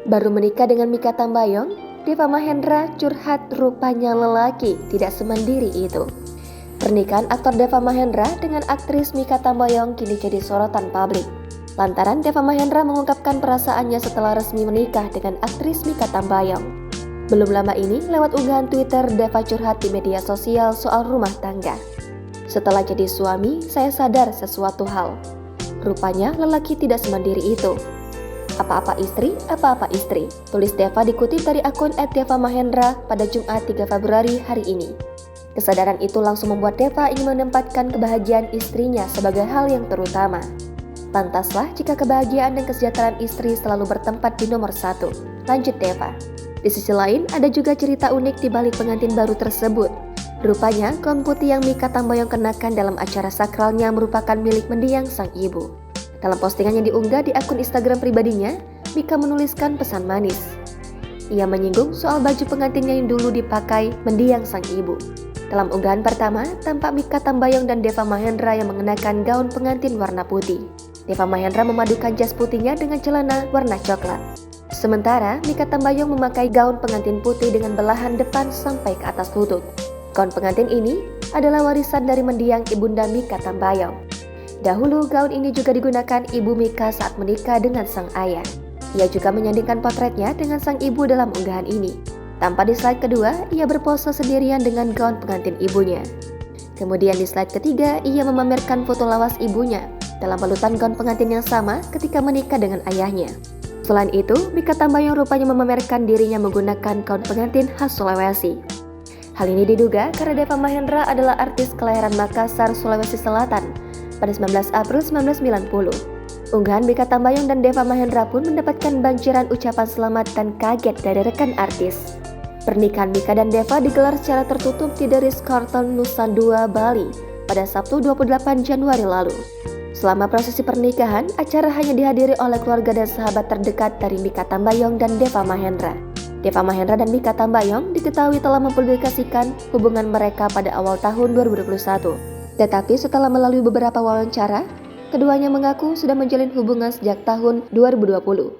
Baru menikah dengan Mikha Tambayong, Deva Mahendra curhat rupanya lelaki tidak semandiri itu. Pernikahan aktor Deva Mahendra dengan aktris Mikha Tambayong kini jadi sorotan publik. Lantaran Deva Mahendra mengungkapkan perasaannya setelah resmi menikah dengan aktris Mikha Tambayong. Belum lama ini, lewat unggahan Twitter, Deva curhat di media sosial soal rumah tangga. Setelah jadi suami, saya sadar sesuatu hal. Rupanya lelaki tidak semandiri itu. Apa-apa istri, tulis Deva dikutip dari akun @devamahendra pada Jumat 3 Februari hari ini. Kesadaran itu langsung membuat Deva ingin menempatkan kebahagiaan istrinya sebagai hal yang terutama. Pantaslah jika kebahagiaan dan kesejahteraan istri selalu bertempat di nomor 1, lanjut Deva. Di sisi lain, ada juga cerita unik di balik pengantin baru tersebut. Rupanya, gaun putih yang Mikha Tambayong kenakan dalam acara sakralnya merupakan milik mendiang sang ibu. Dalam postingan yang diunggah di akun Instagram pribadinya, Mikha menuliskan pesan manis. Ia menyinggung soal baju pengantinnya yang dulu dipakai mendiang sang ibu. Dalam unggahan pertama, tampak Mikha Tambayong dan Deva Mahendra yang mengenakan gaun pengantin warna putih. Deva Mahendra memadukan jas putihnya dengan celana warna coklat. Sementara, Mikha Tambayong memakai gaun pengantin putih dengan belahan depan sampai ke atas lutut. Gaun pengantin ini adalah warisan dari mendiang ibunda Mikha Tambayong. Dahulu, gaun ini juga digunakan ibu Mikha saat menikah dengan sang ayah. Ia juga menyandingkan potretnya dengan sang ibu dalam unggahan ini. Tampak di slide kedua, ia berpose sendirian dengan gaun pengantin ibunya. Kemudian di slide ketiga, ia memamerkan foto lawas ibunya dalam balutan gaun pengantin yang sama ketika menikah dengan ayahnya. Selain itu, Mikha Tambayong rupanya memamerkan dirinya menggunakan gaun pengantin khas Sulawesi. Hal ini diduga karena Deva Mahendra adalah artis kelahiran Makassar, Sulawesi Selatan pada 19 April 1990. Unggahan Mikha Tambayong dan Deva Mahendra pun mendapatkan banjiran ucapan selamat dan kaget dari rekan artis. Pernikahan Mikha dan Deva digelar secara tertutup di The Ritz-Carlton Nusa Dua, Bali pada Sabtu 28 Januari lalu. Selama prosesi pernikahan, acara hanya dihadiri oleh keluarga dan sahabat terdekat dari Mikha Tambayong dan Deva Mahendra. Deva Mahendra dan Mikha Tambayong diketahui telah mempublikasikan hubungan mereka pada awal tahun 2021. Tetapi setelah melalui beberapa wawancara, keduanya mengaku sudah menjalin hubungan sejak tahun 2020.